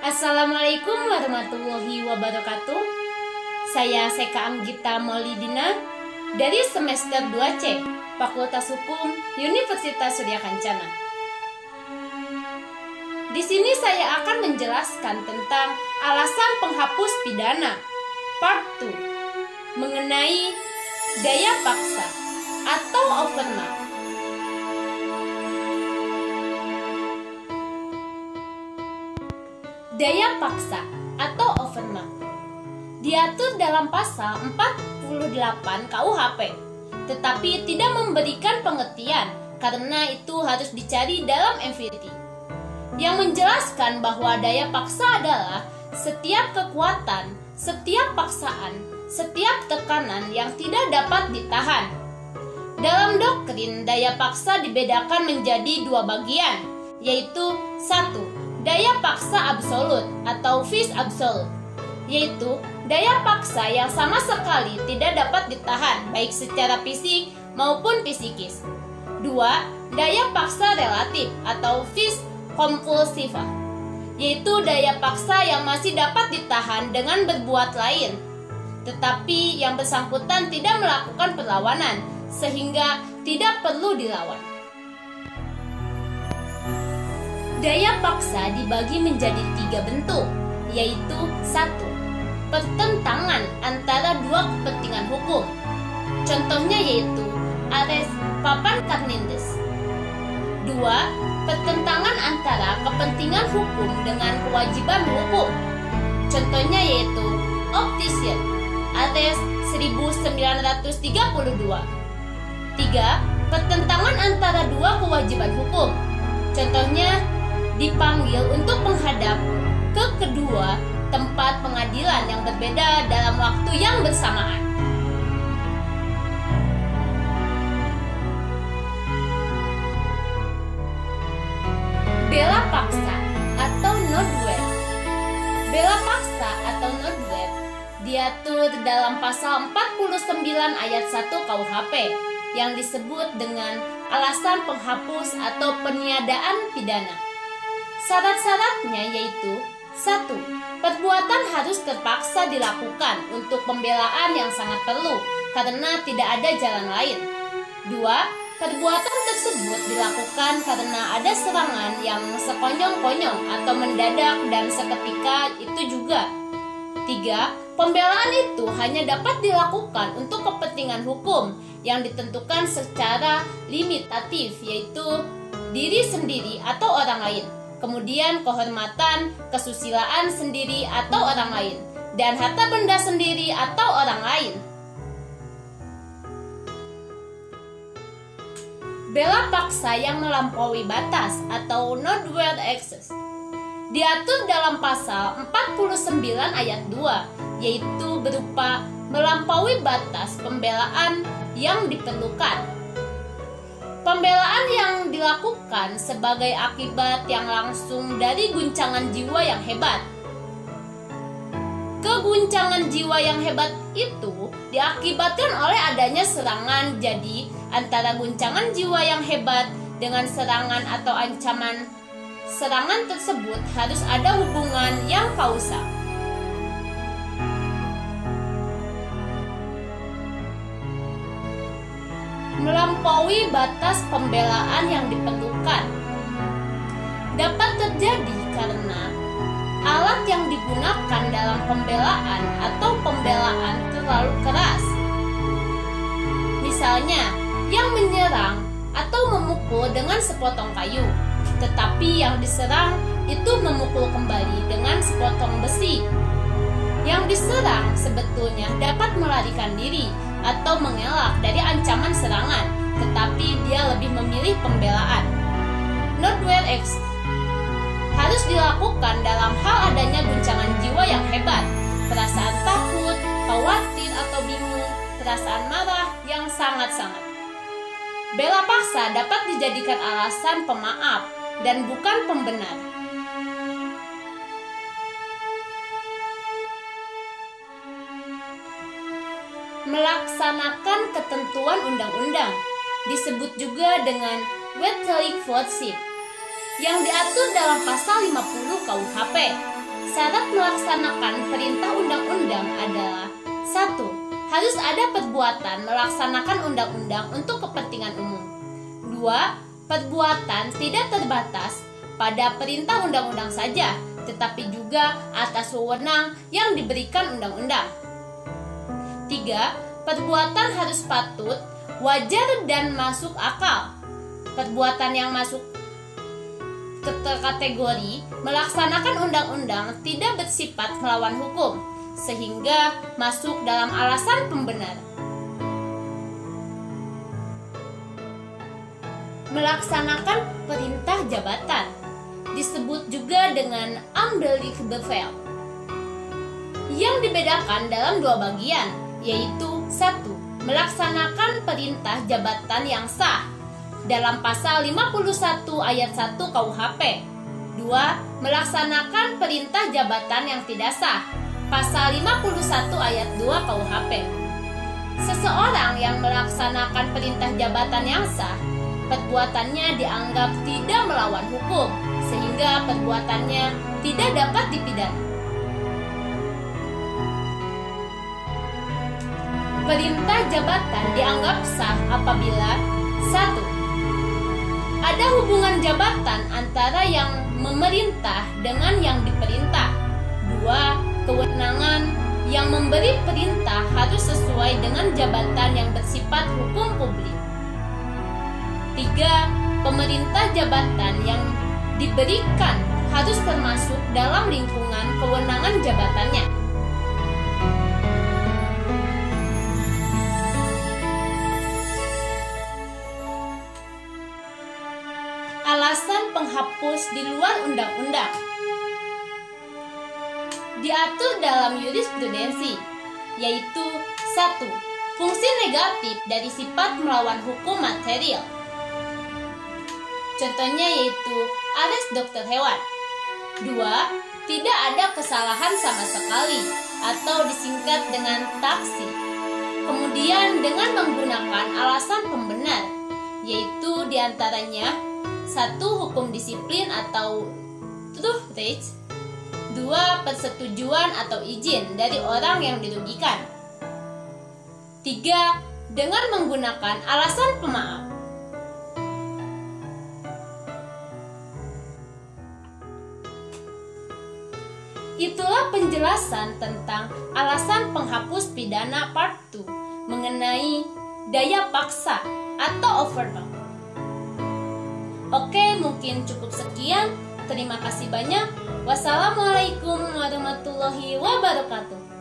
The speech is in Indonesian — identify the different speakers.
Speaker 1: Assalamualaikum warahmatullahi wabarakatuh. Saya Seka Anggita Maulidina dari semester 2C, Fakultas Hukum Universitas Surya Kencana. Di sini saya akan menjelaskan tentang alasan penghapus pidana Part 2 mengenai daya paksa atau overmax. Daya paksa atau overmax diatur dalam pasal 48 KUHP, tetapi tidak memberikan pengertian karena itu harus dicari dalam MVT, yang menjelaskan bahwa daya paksa adalah setiap kekuatan, setiap paksaan, setiap tekanan yang tidak dapat ditahan. Dalam doktrin, daya paksa dibedakan menjadi dua bagian, yaitu 1. Daya paksa absolut atau vis absolut, yaitu daya paksa yang sama sekali tidak dapat ditahan baik secara fisik maupun psikis. 2. Daya paksa relatif atau vis compulsiva, yaitu daya paksa yang masih dapat ditahan dengan berbuat lain, tetapi yang bersangkutan tidak melakukan perlawanan sehingga tidak perlu dilawan. Daya paksa dibagi menjadi 3 bentuk, yaitu 1. Pertentangan antara dua kepentingan hukum. Contohnya yaitu Ares papan karnindes. 2. Pertentangan antara kepentingan hukum dengan kewajiban hukum. Contohnya yaitu Optician Ares 1932. 3. Pertentangan antara dua kewajiban hukum. Contohnya dipanggil untuk menghadap ke kedua tempat pengadilan yang berbeda dalam waktu yang bersamaan. Bela paksa atau nodwed. Bela paksa atau nodwed diatur dalam pasal 49 ayat 1 KUHP yang disebut dengan alasan penghapus atau peniadaan pidana. Syarat-syaratnya yaitu 1. Perbuatan harus terpaksa dilakukan untuk pembelaan yang sangat perlu karena tidak ada jalan lain. 2. Perbuatan tersebut dilakukan karena ada serangan yang sekonyong-konyong atau mendadak dan seketika itu juga. 3. Pembelaan itu hanya dapat dilakukan untuk kepentingan hukum yang ditentukan secara limitatif, yaitu diri sendiri atau orang lain. Kemudian kehormatan, kesusilaan sendiri atau orang lain, dan harta benda sendiri atau orang lain. Bela paksa yang melampaui batas atau nodwed excess diatur dalam pasal 49 ayat 2, yaitu berupa melampaui batas pembelaan yang diperlukan. Pembelaan yang dilakukan sebagai akibat yang langsung dari guncangan jiwa yang hebat. Keguncangan jiwa yang hebat itu diakibatkan oleh adanya serangan, jadi antara guncangan jiwa yang hebat dengan serangan atau ancaman serangan tersebut harus ada hubungan yang kausal. Melampaui batas pembelaan yang diperlukan dapat terjadi karena alat yang digunakan dalam pembelaan atau pembelaan terlalu keras. Misalnya, yang menyerang atau memukul dengan sepotong kayu, tetapi yang diserang itu memukul kembali dengan sepotong besi. Yang diserang sebetulnya dapat melarikan diri atau mengelak dari ancaman serangan, tetapi dia lebih memilih pembelaan. Nodwed excess harus dilakukan dalam hal adanya guncangan jiwa yang hebat, perasaan takut, khawatir atau bingung, perasaan marah yang sangat-sangat. Bela paksa dapat dijadikan alasan pemaaf dan bukan pembenar. Melaksanakan ketentuan undang-undang disebut juga dengan wrongful coercive yang diatur dalam pasal 50 KUHP Syarat melaksanakan perintah undang-undang adalah: 1. Harus ada perbuatan melaksanakan undang-undang untuk kepentingan umum. 2. Perbuatan tidak terbatas pada perintah undang-undang saja, tetapi juga atas wewenang yang diberikan undang-undang. 3. Perbuatan harus patut, wajar, dan masuk akal. Perbuatan yang masuk ke kategori melaksanakan undang-undang tidak bersifat melawan hukum, sehingga masuk dalam alasan pembenar. Melaksanakan perintah jabatan disebut juga dengan Amtsbefehl, yang dibedakan dalam dua bagian, yaitu: 1. Melaksanakan perintah jabatan yang sah dalam pasal 51 ayat 1 KUHP. 2. Melaksanakan perintah jabatan yang tidak sah, pasal 51 ayat 2 KUHP. Seseorang yang melaksanakan perintah jabatan yang sah, perbuatannya dianggap tidak melawan hukum, sehingga perbuatannya tidak dapat dipidana. Perintah jabatan dianggap sah apabila: 1. Ada hubungan jabatan antara yang memerintah dengan yang diperintah. 2. Kewenangan yang memberi perintah harus sesuai dengan jabatan yang bersifat hukum publik. 3. Pemerintah jabatan yang diberikan harus termasuk dalam lingkungan kewenangan jabatannya. Alasan penghapus di luar undang-undang diatur dalam jurisprudensi, yaitu: 1. Fungsi negatif dari sifat melawan hukum material. Contohnya yaitu arest dokter hewan. 2. Tidak ada kesalahan sama sekali atau disingkat dengan taksi. Kemudian dengan menggunakan alasan pembenar, yaitu diantaranya: 1. Hukum disiplin atau truth rights. 2. Persetujuan atau izin dari orang yang dirugikan. 3. Dengan menggunakan alasan pemaaf. Itulah penjelasan tentang alasan penghapus pidana part 2 mengenai daya paksa atau overwhelm. Oke, mungkin cukup sekian. Terima kasih banyak. Wassalamualaikum warahmatullahi wabarakatuh.